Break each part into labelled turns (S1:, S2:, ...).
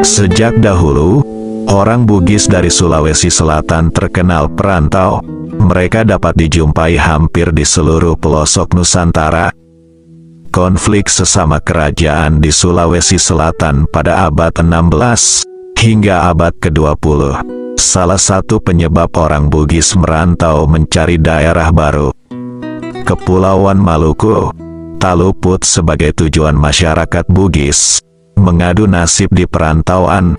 S1: Sejak dahulu, orang Bugis dari Sulawesi Selatan terkenal perantau. Mereka dapat dijumpai hampir di seluruh pelosok Nusantara. Konflik sesama kerajaan di Sulawesi Selatan pada abad 16 hingga abad ke-20. Salah satu penyebab orang Bugis merantau mencari daerah baru. Kepulauan Maluku tak luput sebagai tujuan masyarakat Bugis mengadu nasib di perantauan.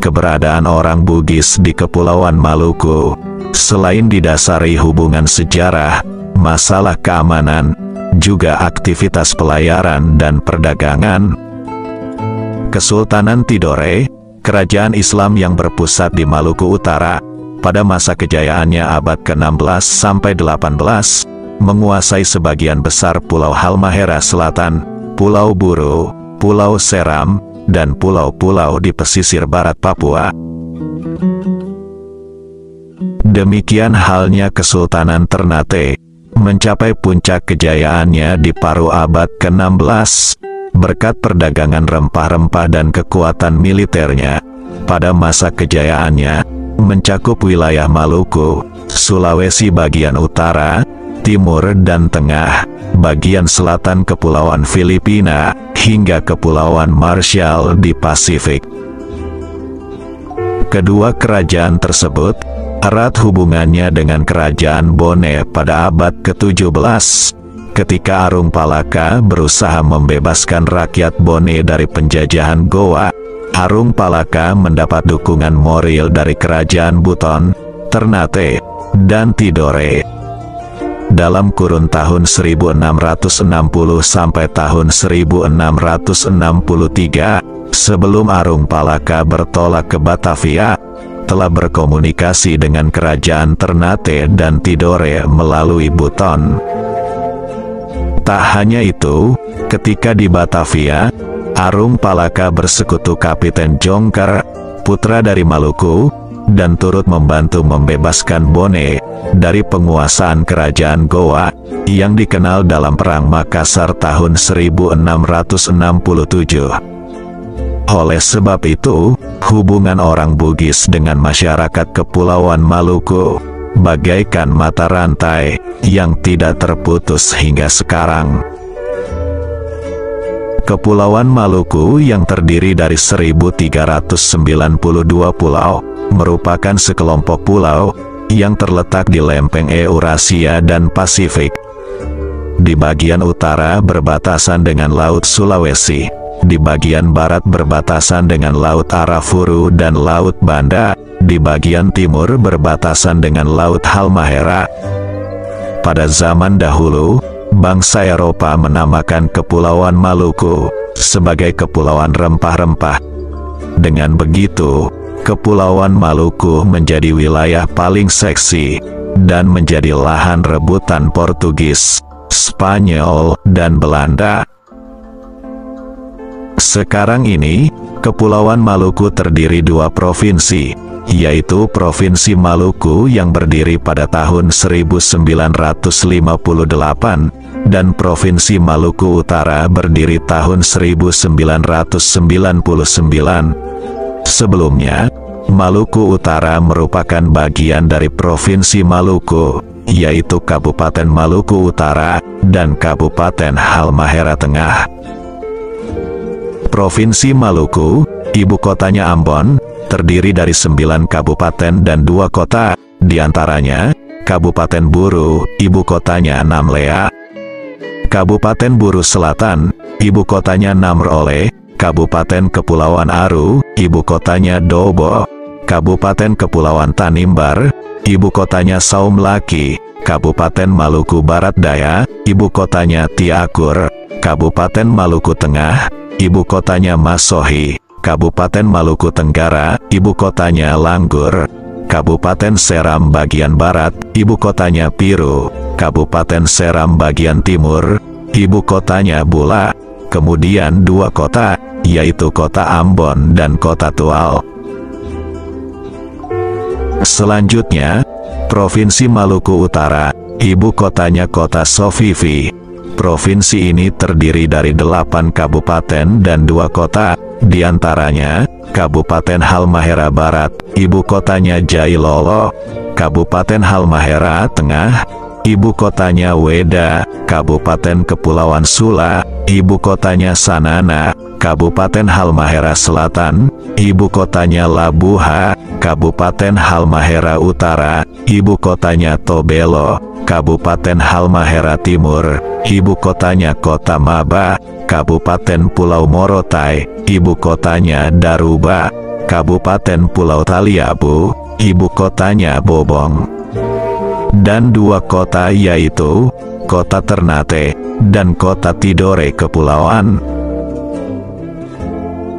S1: Keberadaan orang Bugis di Kepulauan Maluku selain didasari hubungan sejarah, masalah keamanan, juga aktivitas pelayaran dan perdagangan. Kesultanan Tidore, kerajaan Islam yang berpusat di Maluku Utara, pada masa kejayaannya abad ke-16 sampai 18, menguasai sebagian besar Pulau Halmahera Selatan, Pulau Buru, Pulau Seram, dan pulau-pulau di pesisir barat Papua. Demikian halnya Kesultanan Ternate, mencapai puncak kejayaannya di paruh abad ke-16, berkat perdagangan rempah-rempah dan kekuatan militernya. Pada masa kejayaannya, mencakup wilayah Maluku, Sulawesi bagian utara, timur dan tengah, bagian selatan Kepulauan Filipina, hingga Kepulauan Marshall di Pasifik. Kedua kerajaan tersebut erat hubungannya dengan Kerajaan Bone pada abad ke-17, ketika Arung Palaka berusaha membebaskan rakyat Bone dari penjajahan Goa. Arung Palaka mendapat dukungan moral dari Kerajaan Buton, Ternate, dan Tidore. Dalam kurun tahun 1660 sampai tahun 1663, sebelum Arung Palaka bertolak ke Batavia, telah berkomunikasi dengan Kerajaan Ternate dan Tidore melalui Buton. Tak hanya itu, ketika di Batavia, Arung Palaka bersekutu Kapiten Jongker, putra dari Maluku, dan turut membantu membebaskan Bone dari penguasaan Kerajaan Goa, yang dikenal dalam Perang Makassar tahun 1667. Oleh sebab itu, hubungan orang Bugis dengan masyarakat Kepulauan Maluku bagaikan mata rantai yang tidak terputus hingga sekarang. Kepulauan Maluku yang terdiri dari 1392 pulau, merupakan sekelompok pulau yang terletak di lempeng Eurasia dan Pasifik. Di bagian utara berbatasan dengan Laut Sulawesi, di bagian barat berbatasan dengan Laut Arafuru dan Laut Banda, di bagian timur berbatasan dengan Laut Halmahera. Pada zaman dahulu, bangsa Eropa menamakan Kepulauan Maluku sebagai Kepulauan Rempah-Rempah. Dengan begitu, Kepulauan Maluku menjadi wilayah paling seksi dan menjadi lahan rebutan Portugis, Spanyol, dan Belanda. Sekarang ini, Kepulauan Maluku terdiri dua provinsi, yaitu Provinsi Maluku yang berdiri pada tahun 1958, dan Provinsi Maluku Utara berdiri tahun 1999. Sebelumnya, Maluku Utara merupakan bagian dari Provinsi Maluku, yaitu Kabupaten Maluku Utara dan Kabupaten Halmahera Tengah. Provinsi Maluku, ibu kotanya Ambon, terdiri dari 9 kabupaten dan 2 kota, diantaranya Kabupaten Buru, ibu kotanya Namlea. Kabupaten Buru Selatan, ibu kotanya Namrole. Kabupaten Kepulauan Aru, ibu kotanya Dobo. Kabupaten Kepulauan Tanimbar, ibu kotanya Saumlaki. Kabupaten Maluku Barat Daya, ibu kotanya Tiakur. Kabupaten Maluku Tengah, ibu kotanya Masohi. Kabupaten Maluku Tenggara, ibu kotanya Langgur. Kabupaten Seram bagian barat, ibu kotanya Piru. Kabupaten Seram bagian timur, ibu kotanya Bula. Kemudian 2 kota, yaitu Kota Ambon dan Kota Tual. Selanjutnya, Provinsi Maluku Utara, ibu kotanya Kota Sofifi. Provinsi ini terdiri dari 8 kabupaten dan 2 kota, di antaranya Kabupaten Halmahera Barat, ibu kotanya Jailolo; Kabupaten Halmahera Tengah, ibu kotanya Weda; Kabupaten Kepulauan Sula, ibu kotanya Sanana; Kabupaten Halmahera Selatan, ibu kotanya Labuha; Kabupaten Halmahera Utara, ibu kotanya Tobelo; Kabupaten Halmahera Timur, ibu kotanya Kota Maba; Kabupaten Pulau Morotai, ibu kotanya Daruba; Kabupaten Pulau Taliabu, ibu kotanya Bobong. Dan 2 kota yaitu Kota Ternate dan Kota Tidore Kepulauan.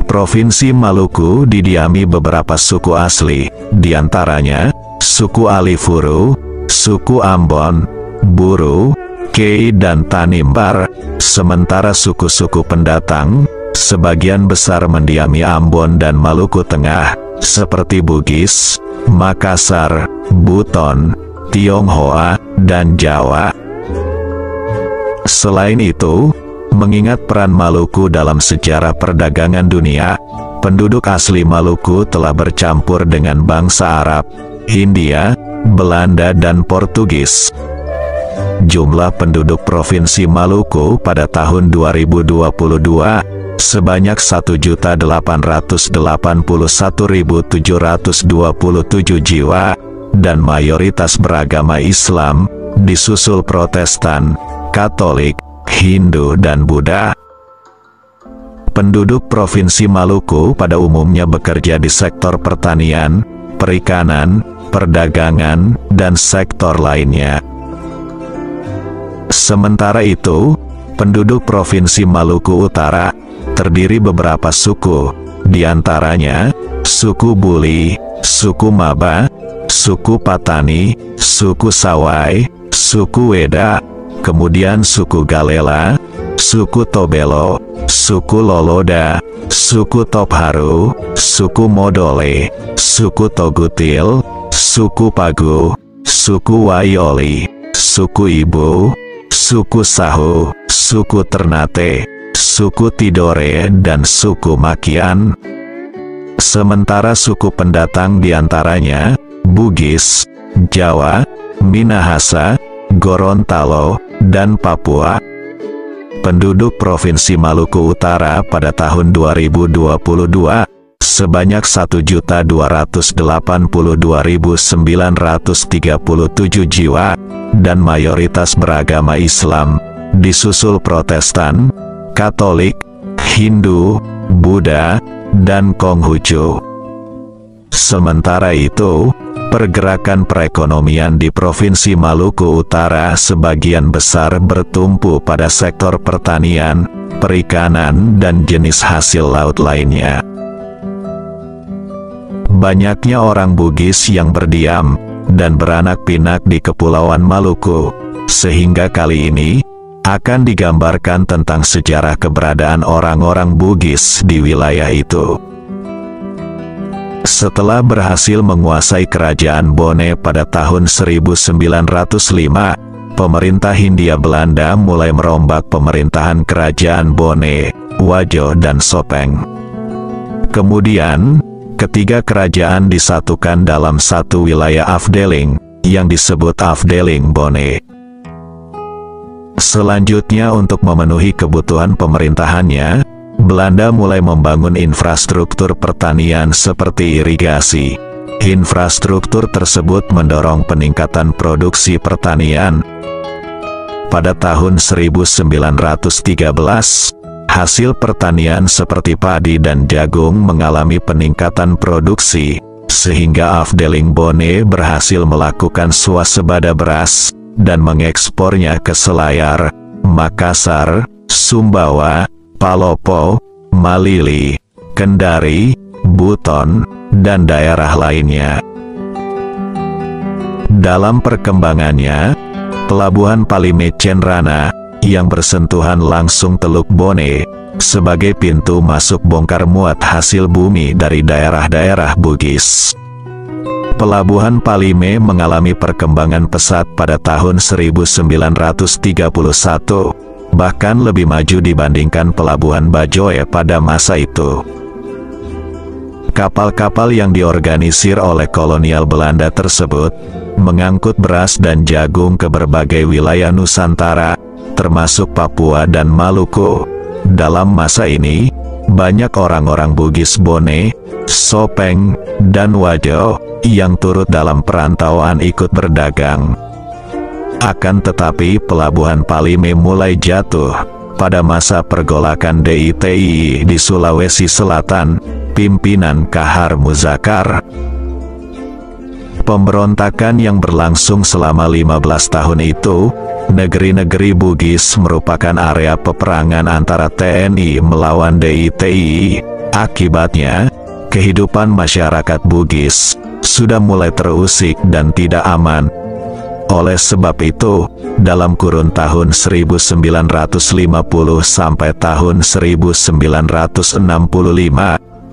S1: Provinsi Maluku didiami beberapa suku asli, di antaranya suku Alifuru, suku Ambon, Buru, Kei dan Tanimbar. Sementara suku-suku pendatang, sebagian besar mendiami Ambon dan Maluku Tengah, seperti Bugis, Makassar, Buton, Tionghoa, dan Jawa. Selain itu, mengingat peran Maluku dalam sejarah perdagangan dunia, penduduk asli Maluku telah bercampur dengan bangsa Arab, Hindia, Belanda dan Portugis. Jumlah penduduk Provinsi Maluku pada tahun 2022 sebanyak 1.881.727 jiwa, dan mayoritas beragama Islam, disusul Protestan, Katolik, Hindu dan Buddha. Penduduk Provinsi Maluku pada umumnya bekerja di sektor pertanian, perikanan, perdagangan, dan sektor lainnya. Sementara itu, penduduk Provinsi Maluku Utara terdiri beberapa suku, di antaranya suku Buli, suku Maba, suku Patani, suku Sawai, suku Weda, kemudian suku Galela, suku Tobelo, suku Loloda, suku Topharu, suku Modole, suku Togutil, suku Pagu, suku Waioli, suku Ibu, suku Sahu, suku Ternate, suku Tidore dan suku Makian. Sementara suku pendatang diantaranya Bugis, Jawa, Minahasa, Gorontalo, dan Papua. Penduduk Provinsi Maluku Utara pada tahun 2022 sebanyak 1.282.937 jiwa, dan mayoritas beragama Islam, disusul Protestan, Katolik, Hindu, Buddha, dan Konghucu. Sementara itu, pergerakan perekonomian di Provinsi Maluku Utara sebagian besar bertumpu pada sektor pertanian, perikanan, dan jenis hasil laut lainnya. Banyaknya orang Bugis yang berdiam dan beranak pinak di Kepulauan Maluku, sehingga kali ini akan digambarkan tentang sejarah keberadaan orang-orang Bugis di wilayah itu. Setelah berhasil menguasai kerajaan Bone pada tahun 1905, pemerintah Hindia Belanda mulai merombak pemerintahan kerajaan Bone, Wajo dan Sopeng. Kemudian, ketiga kerajaan disatukan dalam satu wilayah Afdeling, yang disebut Afdeling Bone. Selanjutnya, untuk memenuhi kebutuhan pemerintahannya, Belanda mulai membangun infrastruktur pertanian seperti irigasi. Infrastruktur tersebut mendorong peningkatan produksi pertanian. Pada tahun 1913, hasil pertanian seperti padi dan jagung mengalami peningkatan produksi, sehingga Afdeling Bone berhasil melakukan swasembada beras, dan mengekspornya ke Selayar, Makassar, Sumbawa, Palopo, Malili, Kendari, Buton, dan daerah lainnya. Dalam perkembangannya, Pelabuhan Palime Cenrana, yang bersentuhan langsung Teluk Bone, sebagai pintu masuk bongkar muat hasil bumi dari daerah-daerah Bugis. Pelabuhan Palime mengalami perkembangan pesat pada tahun 1931, bahkan lebih maju dibandingkan Pelabuhan Bajoe pada masa itu. Kapal-kapal yang diorganisir oleh kolonial Belanda tersebut mengangkut beras dan jagung ke berbagai wilayah Nusantara, termasuk Papua dan Maluku. Dalam masa ini, banyak orang-orang Bugis Bone, Sopeng, dan Wajo yang turut dalam perantauan ikut berdagang. Akan tetapi pelabuhan Palime mulai jatuh pada masa pergolakan DITI di Sulawesi Selatan, pimpinan Kahar Muzakar. Pemberontakan yang berlangsung selama 15 tahun itu, negeri-negeri Bugis merupakan area peperangan antara TNI melawan DITI. Akibatnya, kehidupan masyarakat Bugis sudah mulai terusik dan tidak aman. Oleh sebab itu, dalam kurun tahun 1950 sampai tahun 1965,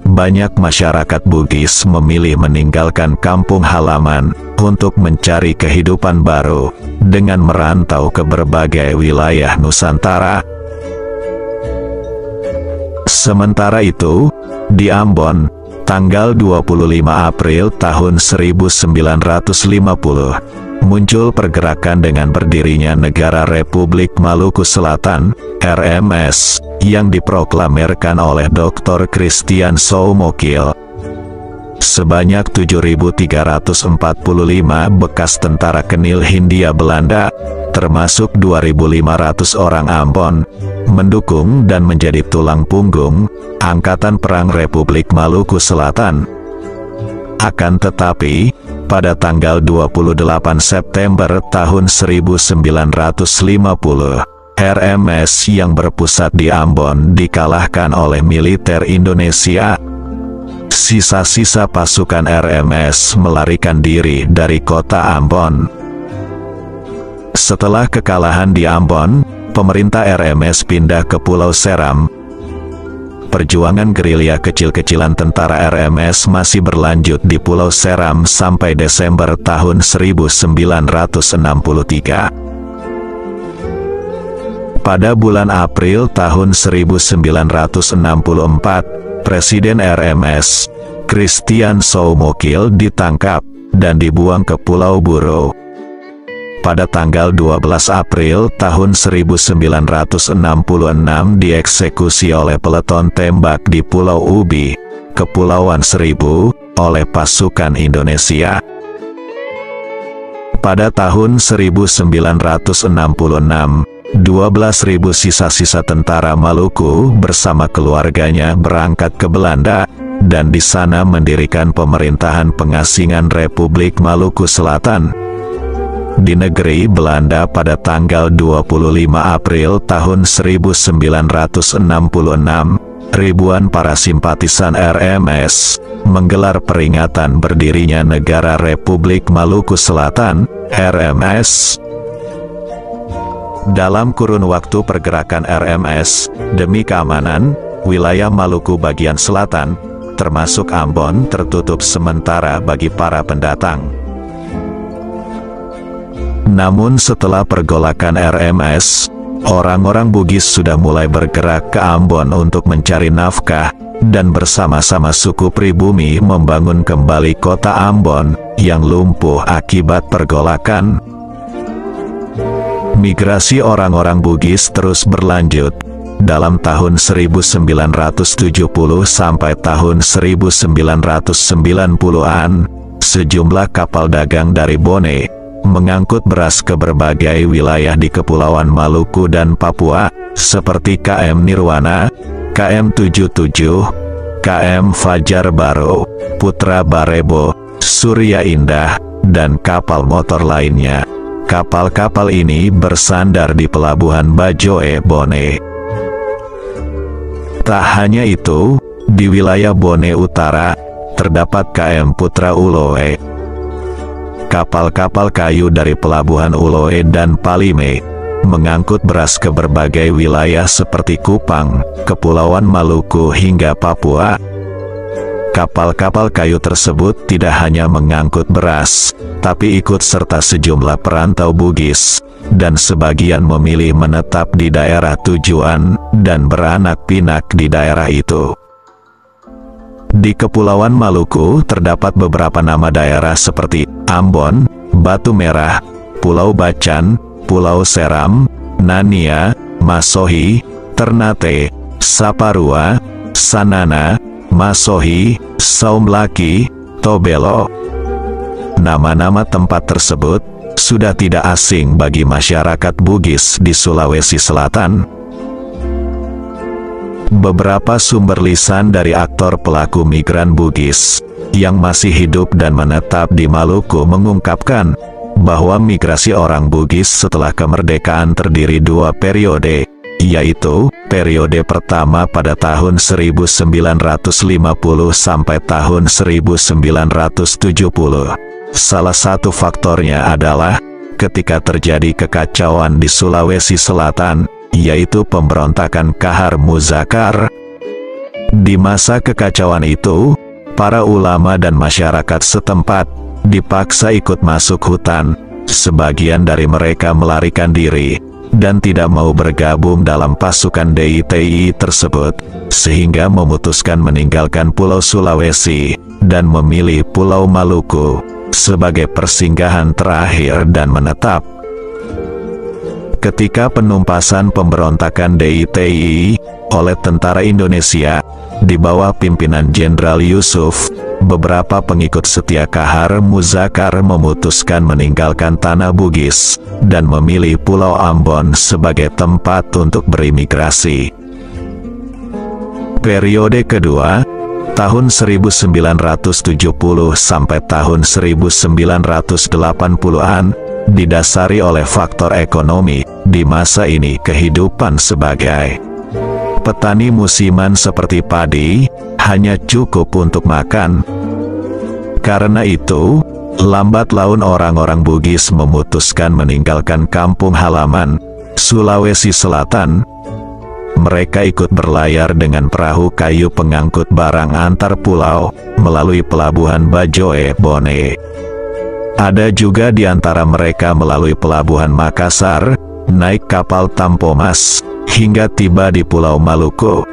S1: banyak masyarakat Bugis memilih meninggalkan kampung halaman untuk mencari kehidupan baru dengan merantau ke berbagai wilayah Nusantara. Sementara itu, di Ambon, tanggal 25 April tahun 1950, muncul pergerakan dengan berdirinya Negara Republik Maluku Selatan, RMS, yang diproklamirkan oleh Dr. Christian Soumokil. Sebanyak 7.345 bekas tentara Kenil Hindia Belanda, termasuk 2.500 orang Ambon, mendukung dan menjadi tulang punggung Angkatan Perang Republik Maluku Selatan. Akan tetapi, pada tanggal 28 September tahun 1950, RMS yang berpusat di Ambon dikalahkan oleh militer Indonesia. Sisa-sisa pasukan RMS melarikan diri dari kota Ambon. Setelah kekalahan di Ambon, pemerintah RMS pindah ke Pulau Seram. Perjuangan gerilya kecil-kecilan tentara RMS masih berlanjut di Pulau Seram sampai Desember tahun 1963. Pada bulan April tahun 1964, Presiden RMS, Christian Soumokil, ditangkap dan dibuang ke Pulau Buru. Pada tanggal 12 April tahun 1966 dieksekusi oleh peleton tembak di Pulau Ubi, Kepulauan Seribu, oleh pasukan Indonesia. Pada tahun 1966, 12.000 sisa-sisa tentara Maluku bersama keluarganya berangkat ke Belanda, dan di sana mendirikan pemerintahan pengasingan Republik Maluku Selatan. Di negeri Belanda pada tanggal 25 April tahun 1966, ribuan para simpatisan RMS menggelar peringatan berdirinya Negara Republik Maluku Selatan, RMS. Dalam kurun waktu pergerakan RMS, demi keamanan, wilayah Maluku bagian selatan, termasuk Ambon, tertutup sementara bagi para pendatang. Namun setelah pergolakan RMS, orang-orang Bugis sudah mulai bergerak ke Ambon untuk mencari nafkah, dan bersama-sama suku pribumi membangun kembali kota Ambon, yang lumpuh akibat pergolakan. Migrasi orang-orang Bugis terus berlanjut. Dalam tahun 1970 sampai tahun 1990-an, sejumlah kapal dagang dari Bone mengangkut beras ke berbagai wilayah di Kepulauan Maluku dan Papua, seperti KM Nirwana, KM 77, KM Fajar Baru, Putra Barebo, Surya Indah, dan kapal motor lainnya. Kapal-kapal ini bersandar di Pelabuhan Bajoe, Bone. Tak hanya itu, di wilayah Bone Utara, terdapat KM Putra Uloe. Kapal-kapal kayu dari Pelabuhan Uloe dan Palime mengangkut beras ke berbagai wilayah seperti Kupang, Kepulauan Maluku hingga Papua. Kapal-kapal kayu tersebut tidak hanya mengangkut beras, tapi ikut serta sejumlah perantau Bugis, dan sebagian memilih menetap di daerah tujuan dan beranak pinak di daerah itu. Di Kepulauan Maluku terdapat beberapa nama daerah seperti Ambon, Batu Merah, Pulau Bacan, Pulau Seram, Nania, Masohi, Ternate, Saparua, Sanana, Masohi, Saumlaki, Tobelo. Nama-nama tempat tersebut sudah tidak asing bagi masyarakat Bugis di Sulawesi Selatan. Beberapa sumber lisan dari aktor pelaku migran Bugis yang masih hidup dan menetap di Maluku mengungkapkan bahwa migrasi orang Bugis setelah kemerdekaan terdiri dua periode, yaitu periode pertama pada tahun 1950 sampai tahun 1970. Salah satu faktornya adalah ketika terjadi kekacauan di Sulawesi Selatan, yaitu pemberontakan Kahar Muzakar. Di masa kekacauan itu, para ulama dan masyarakat setempat dipaksa ikut masuk hutan. Sebagian dari mereka melarikan diri dan tidak mau bergabung dalam pasukan DITI tersebut, sehingga memutuskan meninggalkan Pulau Sulawesi dan memilih Pulau Maluku sebagai persinggahan terakhir dan menetap. Ketika penumpasan pemberontakan DITI oleh tentara Indonesia di bawah pimpinan Jenderal Yusuf, beberapa pengikut setia Kahar Muzakar memutuskan meninggalkan tanah Bugis dan memilih Pulau Ambon sebagai tempat untuk berimigrasi. Periode kedua, tahun 1970 sampai tahun 1980-an, didasari oleh faktor ekonomi. Di masa ini kehidupan sebagai petani musiman seperti padi hanya cukup untuk makan. Karena itu, lambat laun orang-orang Bugis memutuskan meninggalkan kampung halaman, Sulawesi Selatan. Mereka ikut berlayar dengan perahu kayu pengangkut barang antar pulau melalui pelabuhan Bajoe Bone. Ada juga di antara mereka melalui pelabuhan Makassar, naik kapal Tampomas, hingga tiba di Pulau Maluku.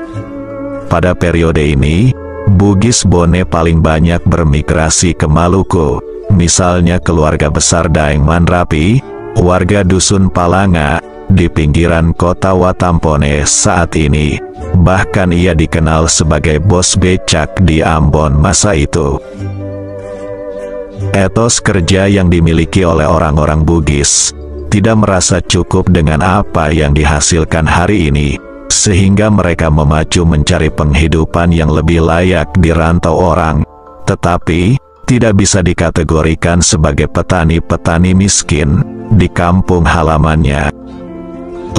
S1: Pada periode ini, Bugis Bone paling banyak bermigrasi ke Maluku, misalnya keluarga besar Daeng Manrapi, warga Dusun Palanga, di pinggiran kota Watampone saat ini. Bahkan ia dikenal sebagai bos becak di Ambon masa itu. Etos kerja yang dimiliki oleh orang-orang Bugis tidak merasa cukup dengan apa yang dihasilkan hari ini, sehingga mereka memacu mencari penghidupan yang lebih layak di rantau orang, tetapi tidak bisa dikategorikan sebagai petani-petani miskin di kampung halamannya.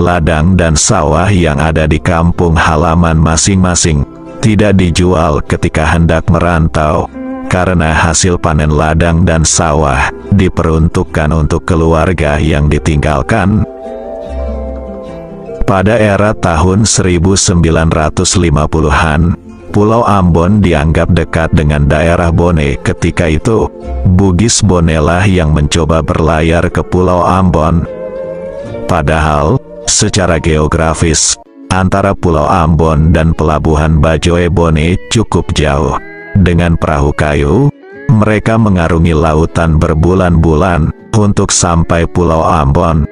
S1: Ladang dan sawah yang ada di kampung halaman masing-masing tidak dijual ketika hendak merantau, karena hasil panen ladang dan sawah diperuntukkan untuk keluarga yang ditinggalkan. Pada era tahun 1950-an, Pulau Ambon dianggap dekat dengan daerah Bone. Ketika itu, Bugis Bonelah yang mencoba berlayar ke Pulau Ambon. Padahal, secara geografis, antara Pulau Ambon dan pelabuhan Bajoe Bone cukup jauh. Dengan perahu kayu, mereka mengarungi lautan berbulan-bulan untuk sampai Pulau Ambon.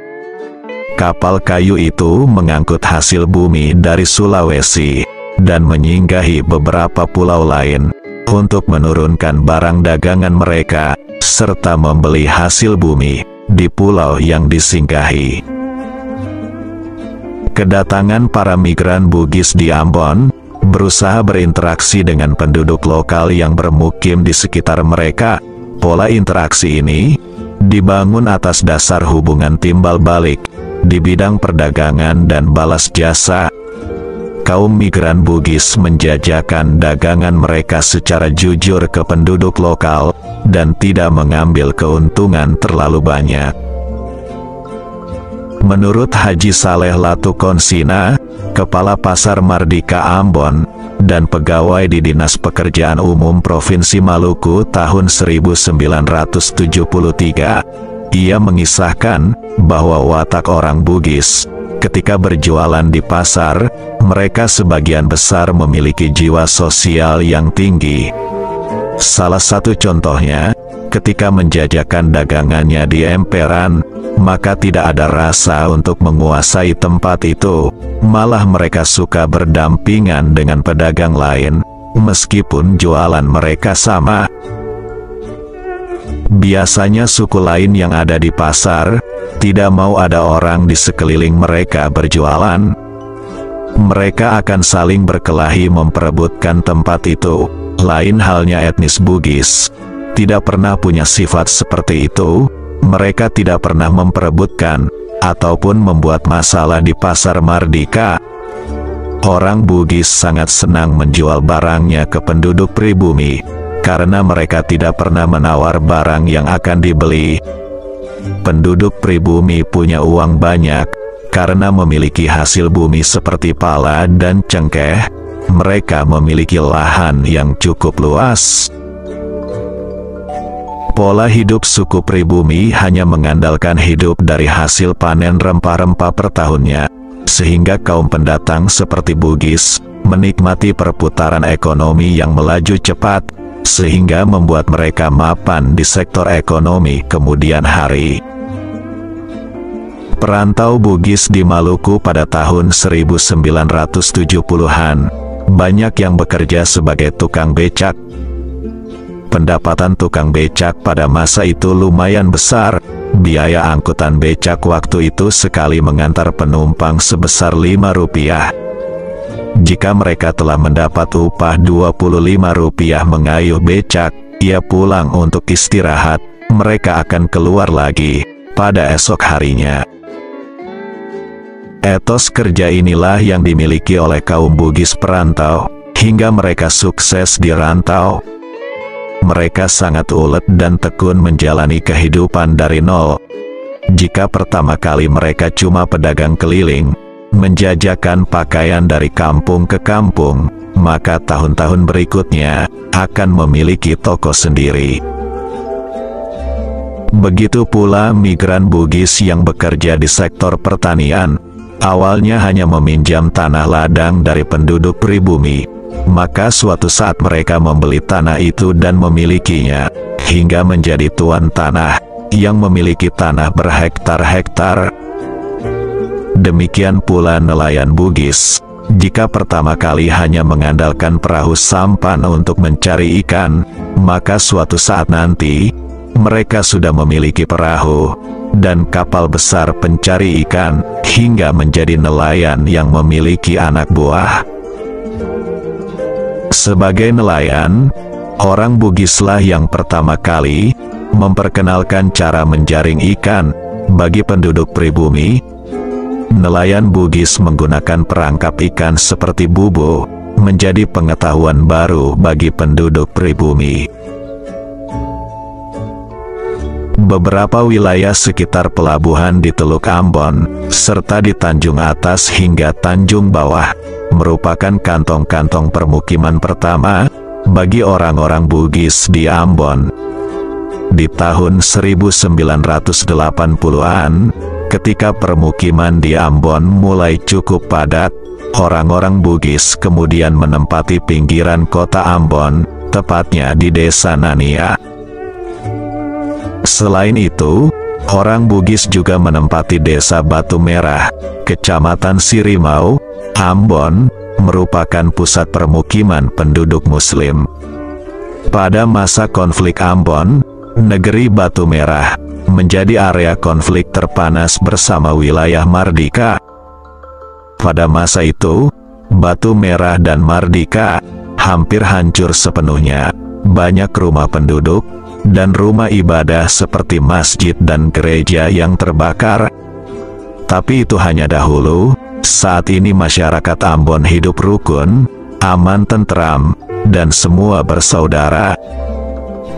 S1: Kapal kayu itu mengangkut hasil bumi dari Sulawesi dan menyinggahi beberapa pulau lain untuk menurunkan barang dagangan mereka, serta membeli hasil bumi di pulau yang disinggahi. Kedatangan para migran Bugis di Ambon berusaha berinteraksi dengan penduduk lokal yang bermukim di sekitar mereka. Pola interaksi ini dibangun atas dasar hubungan timbal balik di bidang perdagangan dan balas jasa. Kaum migran Bugis menjajakan dagangan mereka secara jujur ke penduduk lokal dan tidak mengambil keuntungan terlalu banyak. Menurut Haji Saleh Latukonsina, Kepala Pasar Mardika Ambon, dan pegawai di Dinas Pekerjaan Umum Provinsi Maluku tahun 1973, ia mengisahkan bahwa watak orang Bugis ketika berjualan di pasar, mereka sebagian besar memiliki jiwa sosial yang tinggi. Salah satu contohnya, ketika menjajakan dagangannya di emperan, maka tidak ada rasa untuk menguasai tempat itu, malah mereka suka berdampingan dengan pedagang lain, meskipun jualan mereka sama. Biasanya suku lain yang ada di pasar, tidak mau ada orang di sekeliling mereka berjualan. Mereka akan saling berkelahi memperebutkan tempat itu. Lain halnya etnis Bugis, tidak pernah punya sifat seperti itu. Mereka tidak pernah memperebutkan, ataupun membuat masalah di pasar Mardika. Orang Bugis sangat senang menjual barangnya ke penduduk pribumi, karena mereka tidak pernah menawar barang yang akan dibeli. Penduduk pribumi punya uang banyak, karena memiliki hasil bumi seperti pala dan cengkeh. Mereka memiliki lahan yang cukup luas. Pola hidup suku pribumi hanya mengandalkan hidup dari hasil panen rempah-rempah per tahunnya, sehingga kaum pendatang seperti Bugis menikmati perputaran ekonomi yang melaju cepat, sehingga membuat mereka mapan di sektor ekonomi kemudian hari. Perantau Bugis di Maluku pada tahun 1970-an, banyak yang bekerja sebagai tukang becak. Pendapatan tukang becak pada masa itu lumayan besar. Biaya angkutan becak waktu itu sekali mengantar penumpang sebesar Rp5. Jika mereka telah mendapat upah Rp25 mengayuh becak, ia pulang untuk istirahat, mereka akan keluar lagi pada esok harinya. Etos kerja inilah yang dimiliki oleh kaum Bugis perantau, hingga mereka sukses di rantau. Mereka sangat ulet dan tekun menjalani kehidupan dari nol. Jika pertama kali mereka cuma pedagang keliling, menjajakan pakaian dari kampung ke kampung, maka tahun-tahun berikutnya akan memiliki toko sendiri. Begitu pula migran Bugis yang bekerja di sektor pertanian. Awalnya hanya meminjam tanah ladang dari penduduk pribumi, maka suatu saat mereka membeli tanah itu dan memilikinya, hingga menjadi tuan tanah, yang memiliki tanah berhektar-hektar. Demikian pula nelayan Bugis, jika pertama kali hanya mengandalkan perahu sampan untuk mencari ikan, maka suatu saat nanti, mereka sudah memiliki perahu dan kapal besar pencari ikan, hingga menjadi nelayan yang memiliki anak buah. Sebagai nelayan, orang Bugislah yang pertama kali memperkenalkan cara menjaring ikan bagi penduduk pribumi. Nelayan Bugis menggunakan perangkap ikan seperti bubu, menjadi pengetahuan baru bagi penduduk pribumi. Beberapa wilayah sekitar pelabuhan di Teluk Ambon, serta di Tanjung Atas hingga Tanjung Bawah, merupakan kantong-kantong permukiman pertama bagi orang-orang Bugis di Ambon. Di tahun 1980-an, ketika permukiman di Ambon mulai cukup padat, orang-orang Bugis kemudian menempati pinggiran kota Ambon, tepatnya di Desa Nania. Selain itu, orang Bugis juga menempati Desa Batu Merah, Kecamatan Sirimau, Ambon, merupakan pusat permukiman penduduk Muslim. Pada masa konflik Ambon, negeri Batu Merah menjadi area konflik terpanas bersama wilayah Mardika. Pada masa itu, Batu Merah dan Mardika hampir hancur sepenuhnya. Banyak rumah penduduk dan rumah ibadah seperti masjid dan gereja yang terbakar. Tapi itu hanya dahulu. Saat ini masyarakat Ambon hidup rukun, aman tentram, dan semua bersaudara.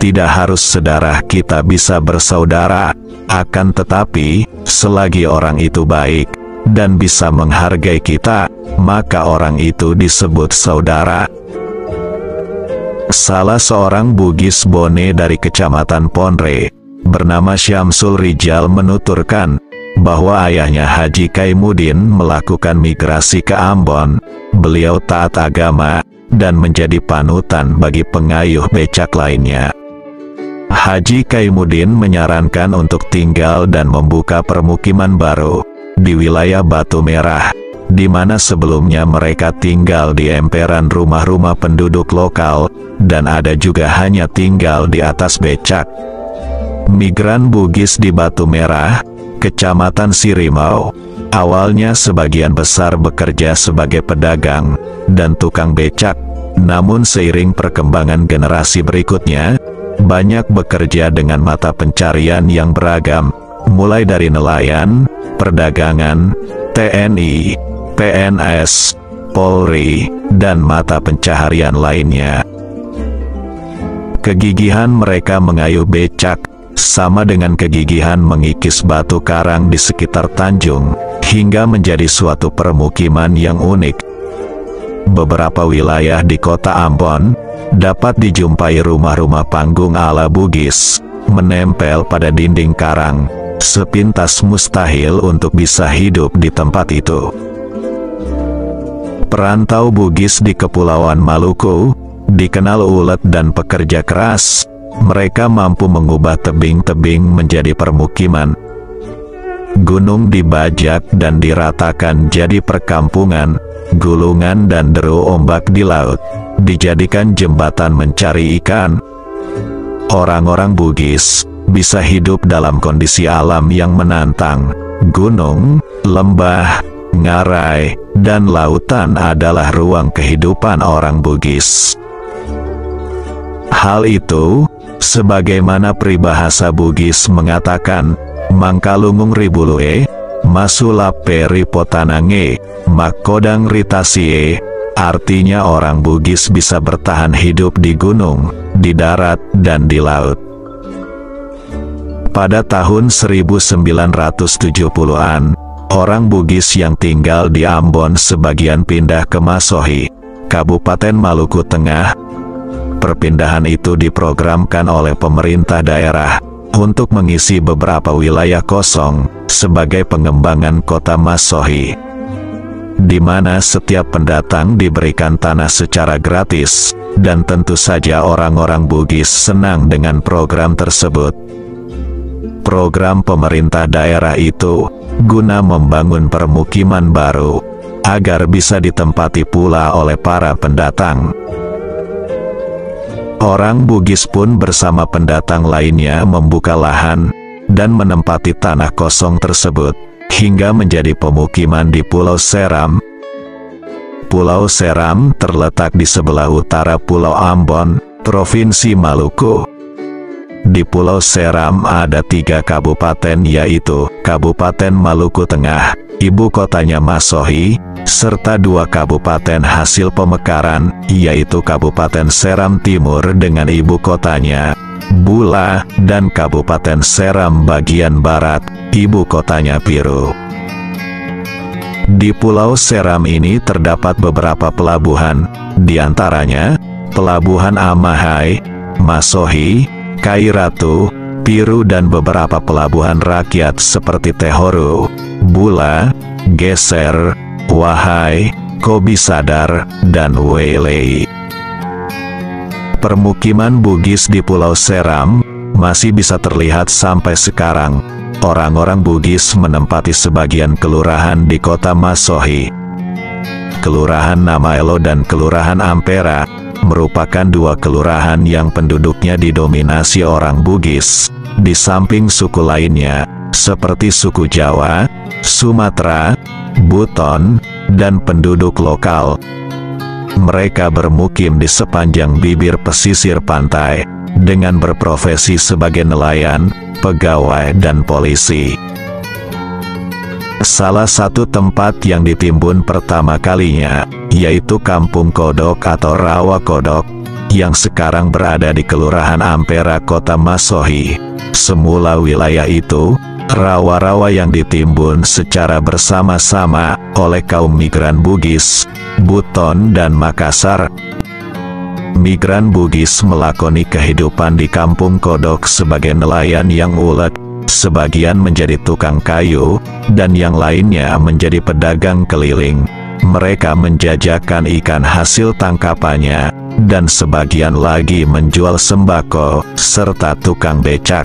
S1: Tidak harus sedarah kita bisa bersaudara, akan tetapi, selagi orang itu baik, dan bisa menghargai kita, maka orang itu disebut saudara. Salah seorang Bugis Bone dari Kecamatan Ponre, bernama Syamsul Rijal menuturkan, bahwa ayahnya Haji Kaimuddin melakukan migrasi ke Ambon. Beliau taat agama dan menjadi panutan bagi pengayuh becak lainnya. Haji Kaimuddin menyarankan untuk tinggal dan membuka permukiman baru di wilayah Batu Merah, di mana sebelumnya mereka tinggal di emperan rumah-rumah penduduk lokal, dan ada juga hanya tinggal di atas becak. Migran Bugis di Batu Merah, Kecamatan Sirimau, awalnya sebagian besar bekerja sebagai pedagang dan tukang becak, namun seiring perkembangan generasi berikutnya, banyak bekerja dengan mata pencarian yang beragam, mulai dari nelayan, perdagangan, TNI, PNS, Polri, dan mata pencaharian lainnya. Kegigihan mereka mengayuh becak sama dengan kegigihan mengikis batu karang di sekitar Tanjung, hingga menjadi suatu permukiman yang unik. Beberapa wilayah di kota Ambon dapat dijumpai rumah-rumah panggung ala Bugis, menempel pada dinding karang, sepintas mustahil untuk bisa hidup di tempat itu. Perantau Bugis di Kepulauan Maluku dikenal ulet dan pekerja keras. Mereka mampu mengubah tebing-tebing menjadi permukiman, gunung dibajak dan diratakan jadi perkampungan, gulungan dan deru ombak di laut dijadikan jembatan mencari ikan. Orang-orang Bugis bisa hidup dalam kondisi alam yang menantang. Gunung, lembah, ngarai, dan lautan adalah ruang kehidupan orang Bugis. Hal itu, sebagaimana peribahasa Bugis mengatakan, Mangkalungung ribulue, masulape ripotanange, makodang ritasie, artinya orang Bugis bisa bertahan hidup di gunung, di darat, dan di laut. Pada tahun 1970-an, orang Bugis yang tinggal di Ambon sebagian pindah ke Masohi, Kabupaten Maluku Tengah. Perpindahan itu diprogramkan oleh pemerintah daerah untuk mengisi beberapa wilayah kosong sebagai pengembangan kota Masohi, di mana setiap pendatang diberikan tanah secara gratis, dan tentu saja orang-orang Bugis senang dengan program tersebut. Program pemerintah daerah itu guna membangun permukiman baru agar bisa ditempati pula oleh para pendatang. Orang Bugis pun bersama pendatang lainnya membuka lahan dan menempati tanah kosong tersebut hingga menjadi pemukiman di Pulau Seram. Pulau Seram terletak di sebelah utara Pulau Ambon, Provinsi Maluku. Di Pulau Seram ada 3 kabupaten, yaitu Kabupaten Maluku Tengah, ibu kotanya Masohi, serta 2 kabupaten hasil pemekaran, yaitu Kabupaten Seram Timur dengan ibu kotanya Bula, dan Kabupaten Seram bagian barat, ibu kotanya Piru. Di Pulau Seram ini terdapat beberapa pelabuhan, diantaranya Pelabuhan Amahai, Masohi, Kairatu, Piru, dan beberapa pelabuhan rakyat seperti Tehoru, Bula, Geser, Wahai, Kobisadar, dan Welei. Permukiman Bugis di Pulau Seram masih bisa terlihat sampai sekarang. Orang-orang Bugis menempati sebagian kelurahan di kota Masohi. Kelurahan Namaelo dan Kelurahan Ampera merupakan 2 kelurahan yang penduduknya didominasi orang Bugis, di samping suku lainnya, seperti suku Jawa, Sumatera, Buton, dan penduduk lokal. Mereka bermukim di sepanjang bibir pesisir pantai, dengan berprofesi sebagai nelayan, pegawai, dan polisi. Salah satu tempat yang ditimbun pertama kalinya, yaitu Kampung Kodok atau Rawa Kodok, yang sekarang berada di Kelurahan Ampera, Kota Masohi. Semula wilayah itu, rawa-rawa yang ditimbun secara bersama-sama oleh kaum migran Bugis, Buton, dan Makassar. Migran Bugis melakoni kehidupan di Kampung Kodok sebagai nelayan yang ulet, sebagian menjadi tukang kayu, dan yang lainnya menjadi pedagang keliling. Mereka menjajakan ikan hasil tangkapannya, dan sebagian lagi menjual sembako, serta tukang becak.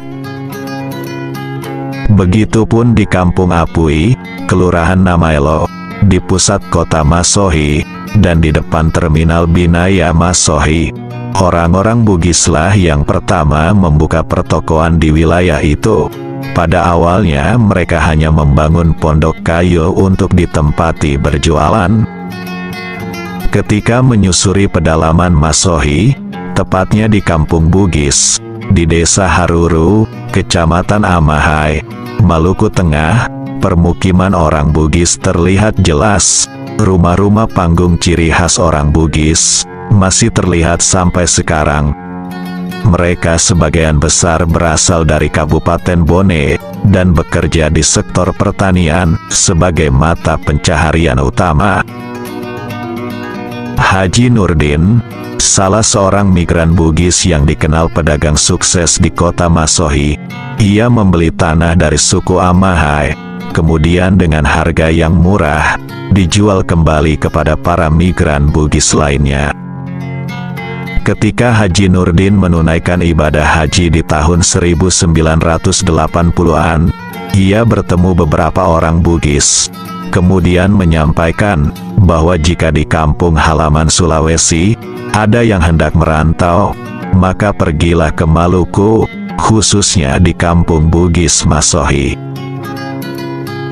S1: Begitupun di Kampung Apui, Kelurahan Namaelo, di pusat kota Masohi, dan di depan terminal Binaya Masohi. Orang-orang Bugislah yang pertama membuka pertokoan di wilayah itu. Pada awalnya mereka hanya membangun pondok kayu untuk ditempati berjualan. Ketika menyusuri pedalaman Masohi, tepatnya di Kampung Bugis, di Desa Haruru, Kecamatan Amahai, Maluku Tengah, permukiman orang Bugis terlihat jelas. Rumah-rumah panggung ciri khas orang Bugis masih terlihat sampai sekarang. Mereka sebagian besar berasal dari Kabupaten Bone, dan bekerja di sektor pertanian sebagai mata pencaharian utama. Haji Nurdin, salah seorang migran Bugis yang dikenal pedagang sukses di kota Masohi. Ia membeli tanah dari suku Amahai, kemudian dengan harga yang murah, dijual kembali kepada para migran Bugis lainnya. Ketika Haji Nurdin menunaikan ibadah haji di tahun 1980-an, ia bertemu beberapa orang Bugis. Kemudian menyampaikan bahwa jika di kampung halaman Sulawesi ada yang hendak merantau, maka pergilah ke Maluku, khususnya di Kampung Bugis Masohi.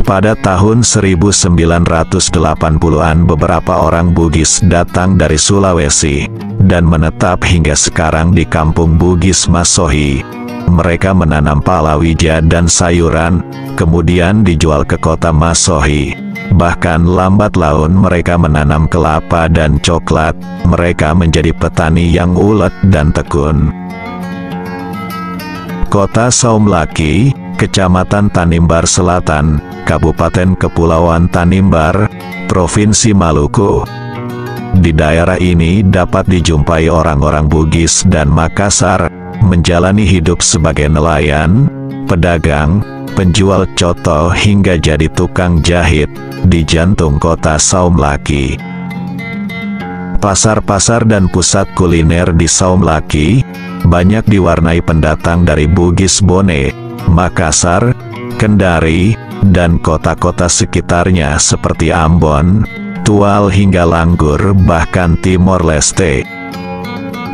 S1: Pada tahun 1980-an beberapa orang Bugis datang dari Sulawesi, dan menetap hingga sekarang di Kampung Bugis Masohi. Mereka menanam palawija dan sayuran, kemudian dijual ke kota Masohi. Bahkan lambat laun mereka menanam kelapa dan coklat. Mereka menjadi petani yang ulet dan tekun. Kota Saumlaki, Kecamatan Tanimbar Selatan, Kabupaten Kepulauan Tanimbar, Provinsi Maluku. Di daerah ini dapat dijumpai orang-orang Bugis dan Makassar, menjalani hidup sebagai nelayan, pedagang, penjual coto hingga jadi tukang jahit, di jantung kota Saumlaki. Pasar-pasar dan pusat kuliner di Saumlaki, banyak diwarnai pendatang dari Bugis Bone, Makassar, Kendari, dan kota-kota sekitarnya seperti Ambon, Tual hingga Langgur bahkan Timor Leste.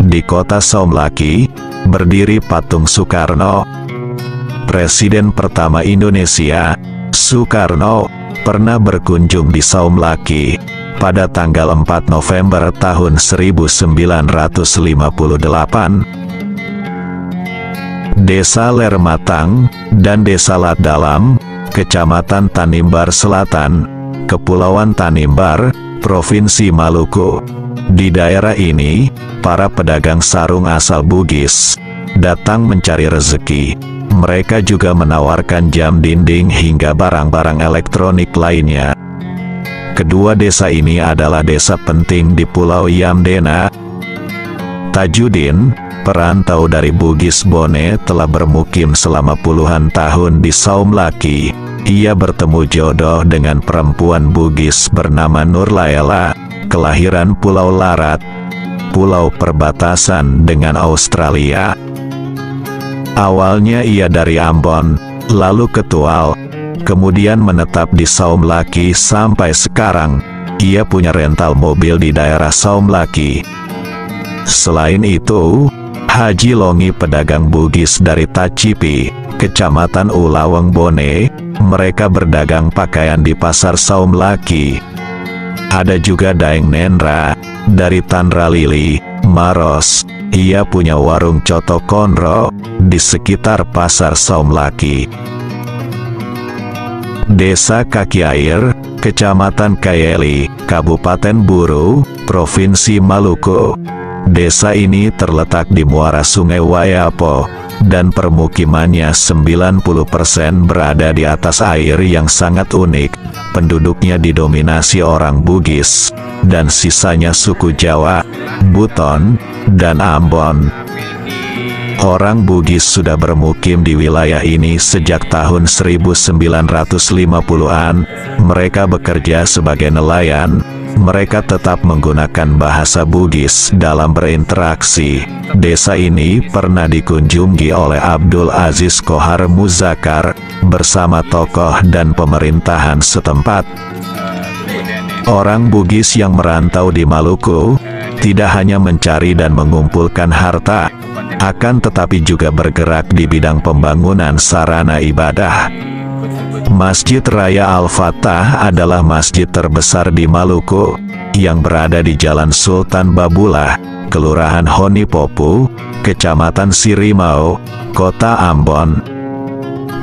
S1: Di kota Saumlaki, berdiri patung Soekarno. Presiden pertama Indonesia, Soekarno, pernah berkunjung di Saumlaki pada tanggal 4 November tahun 1958. Desa Lermatang, dan Desa Lat Dalam, Kecamatan Tanimbar Selatan, Kepulauan Tanimbar, Provinsi Maluku. Di daerah ini, para pedagang sarung asal Bugis datang mencari rezeki. Mereka juga menawarkan jam dinding hingga barang-barang elektronik lainnya. Kedua desa ini adalah desa penting di Pulau Yamdena. Tajudin, perantau dari Bugis Bone, telah bermukim selama puluhan tahun di Saumlaki. Ia bertemu jodoh dengan perempuan Bugis bernama Nurlaela, kelahiran Pulau Larat, pulau perbatasan dengan Australia. Awalnya ia dari Ambon, lalu ke Tual, kemudian menetap di Saumlaki sampai sekarang. Ia punya rental mobil di daerah Saumlaki. Selain itu, Haji Longi pedagang Bugis dari Tacipi, Kecamatan Ulaweng Bone, mereka berdagang pakaian di pasar Saumlaki. Ada juga Daeng Nendra, dari Tanra Lili, Maros. Ia punya warung coto konro, di sekitar pasar Saumlaki. Desa Kaki Air, Kecamatan Kayeli, Kabupaten Buru, Provinsi Maluku. Desa ini terletak di muara Sungai Wayapo, dan permukimannya 90% berada di atas air yang sangat unik. Penduduknya didominasi orang Bugis, dan sisanya suku Jawa, Buton, dan Ambon. Orang Bugis sudah bermukim di wilayah ini sejak tahun 1950-an. Mereka bekerja sebagai nelayan. Mereka tetap menggunakan bahasa Bugis dalam berinteraksi. Desa ini pernah dikunjungi oleh Abdul Aziz Kohar Muzakar bersama tokoh dan pemerintahan setempat. Orang Bugis yang merantau di Maluku tidak hanya mencari dan mengumpulkan harta, akan tetapi juga bergerak di bidang pembangunan sarana ibadah. Masjid Raya Al-Fatah adalah masjid terbesar di Maluku, yang berada di Jalan Sultan Babulah, Kelurahan Honipopu, Kecamatan Sirimau, Kota Ambon.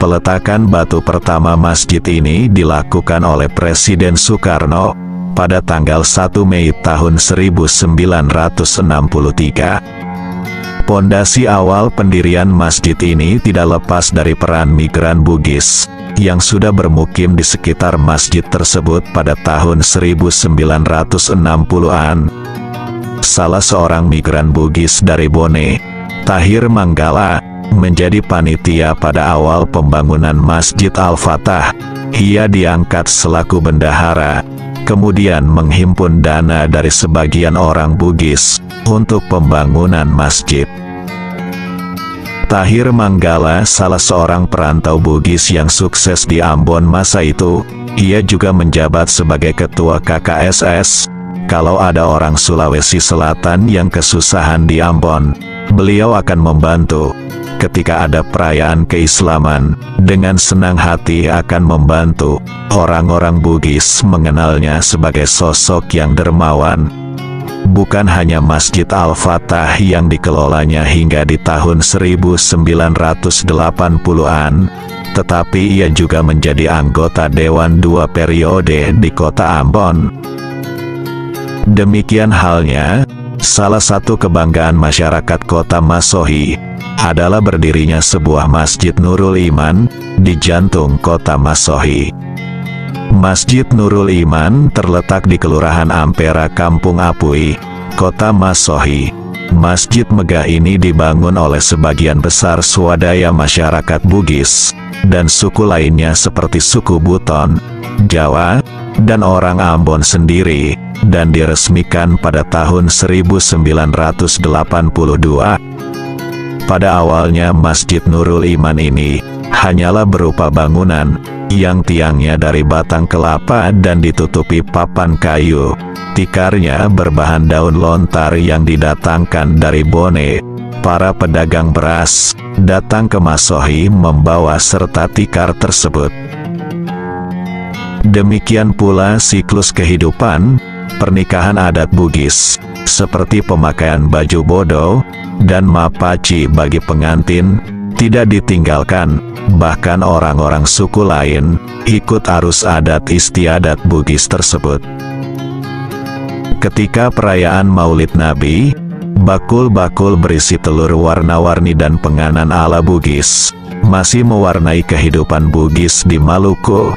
S1: Peletakan batu pertama masjid ini dilakukan oleh Presiden Soekarno pada tanggal 1 Mei tahun 1963. Pondasi awal pendirian masjid ini tidak lepas dari peran migran Bugis yang sudah bermukim di sekitar masjid tersebut pada tahun 1960-an. Salah seorang migran Bugis dari Bone, Tahir Manggala, menjadi panitia pada awal pembangunan Masjid Al-Fatah. Ia diangkat selaku bendahara, kemudian menghimpun dana dari sebagian orang Bugis untuk pembangunan masjid. Tahir Manggala salah seorang perantau Bugis yang sukses di Ambon masa itu. Ia juga menjabat sebagai ketua KKSS. Kalau ada orang Sulawesi Selatan yang kesusahan di Ambon, beliau akan membantu. Ketika ada perayaan keislaman, dengan senang hati akan membantu. Orang-orang Bugis mengenalnya sebagai sosok yang dermawan. Bukan hanya Masjid Al-Fatah yang dikelolanya hingga di tahun 1980-an, tetapi ia juga menjadi anggota Dewan 2 periode di Kota Ambon. Demikian halnya, salah satu kebanggaan masyarakat Kota Masohi adalah berdirinya sebuah Masjid Nurul Iman di jantung Kota Masohi. Masjid Nurul Iman terletak di Kelurahan Ampera, Kampung Apui, Kota Masohi. Masjid megah ini dibangun oleh sebagian besar swadaya masyarakat Bugis dan suku lainnya seperti suku Buton, Jawa, dan orang Ambon sendiri, dan diresmikan pada tahun 1982. Pada awalnya Masjid Nurul Iman ini hanyalah berupa bangunan yang tiangnya dari batang kelapa dan ditutupi papan kayu. Tikarnya berbahan daun lontar yang didatangkan dari Bone. Para pedagang beras datang ke Masohi membawa serta tikar tersebut. Demikian pula siklus kehidupan pernikahan adat Bugis, seperti pemakaian baju bodo dan mapaci bagi pengantin, tidak ditinggalkan. Bahkan orang-orang suku lain ikut arus adat istiadat Bugis tersebut. Ketika perayaan Maulid Nabi, bakul-bakul berisi telur warna-warni dan penganan ala Bugis masih mewarnai kehidupan Bugis di Maluku.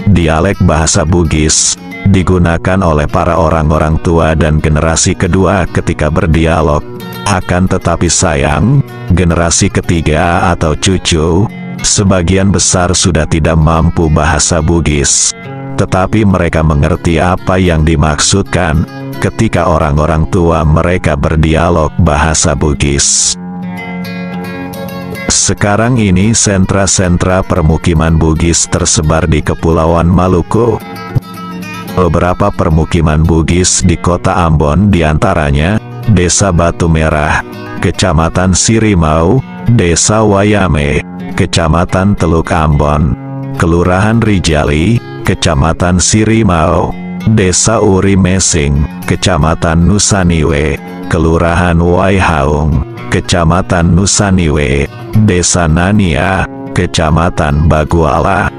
S1: Dialek bahasa Bugis digunakan oleh para orang-orang tua dan generasi kedua ketika berdialog. Akan tetapi sayang, generasi ketiga atau cucu, sebagian besar sudah tidak mampu bahasa Bugis. Tetapi mereka mengerti apa yang dimaksudkan ketika orang-orang tua mereka berdialog bahasa Bugis. Sekarang ini sentra-sentra permukiman Bugis tersebar di Kepulauan Maluku. Beberapa permukiman Bugis di Kota Ambon diantaranya Desa Batu Merah, Kecamatan Sirimau, Desa Wayame, Kecamatan Teluk Ambon, Kelurahan Rijali, Kecamatan Sirimau, Desa Uri Mesing, Kecamatan Nusaniwe, Kelurahan Waihaung, Kecamatan Nusaniwe, Desa Nania, Kecamatan Baguala.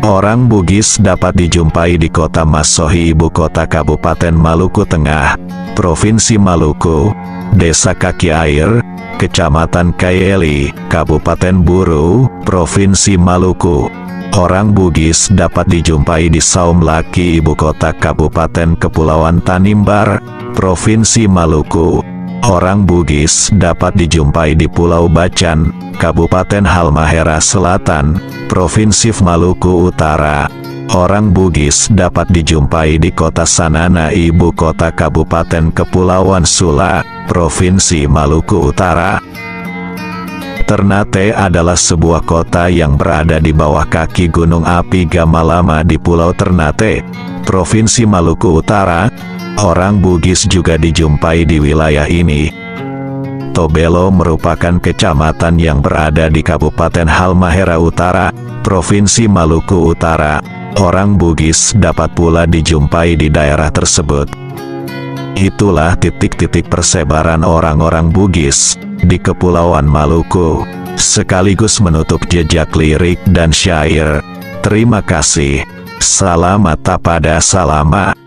S1: Orang Bugis dapat dijumpai di Kota Masohi, ibu kota Kabupaten Maluku Tengah, Provinsi Maluku, Desa Kaki Air, Kecamatan Kayeli, Kabupaten Buru, Provinsi Maluku. Orang Bugis dapat dijumpai di Saum Laki, ibu kota Kabupaten Kepulauan Tanimbar, Provinsi Maluku. Orang Bugis dapat dijumpai di Pulau Bacan, Kabupaten Halmahera Selatan, Provinsi Maluku Utara. Orang Bugis dapat dijumpai di Kota Sanana, ibu kota Kabupaten Kepulauan Sula, Provinsi Maluku Utara. Ternate adalah sebuah kota yang berada di bawah kaki Gunung Api Gamalama di Pulau Ternate, Provinsi Maluku Utara. Orang Bugis juga dijumpai di wilayah ini. Tobelo merupakan kecamatan yang berada di Kabupaten Halmahera Utara, Provinsi Maluku Utara. Orang Bugis dapat pula dijumpai di daerah tersebut. Itulah titik-titik persebaran orang-orang Bugis di Kepulauan Maluku, sekaligus menutup jejak lirik dan syair. Terima kasih. Selamat tapada salama.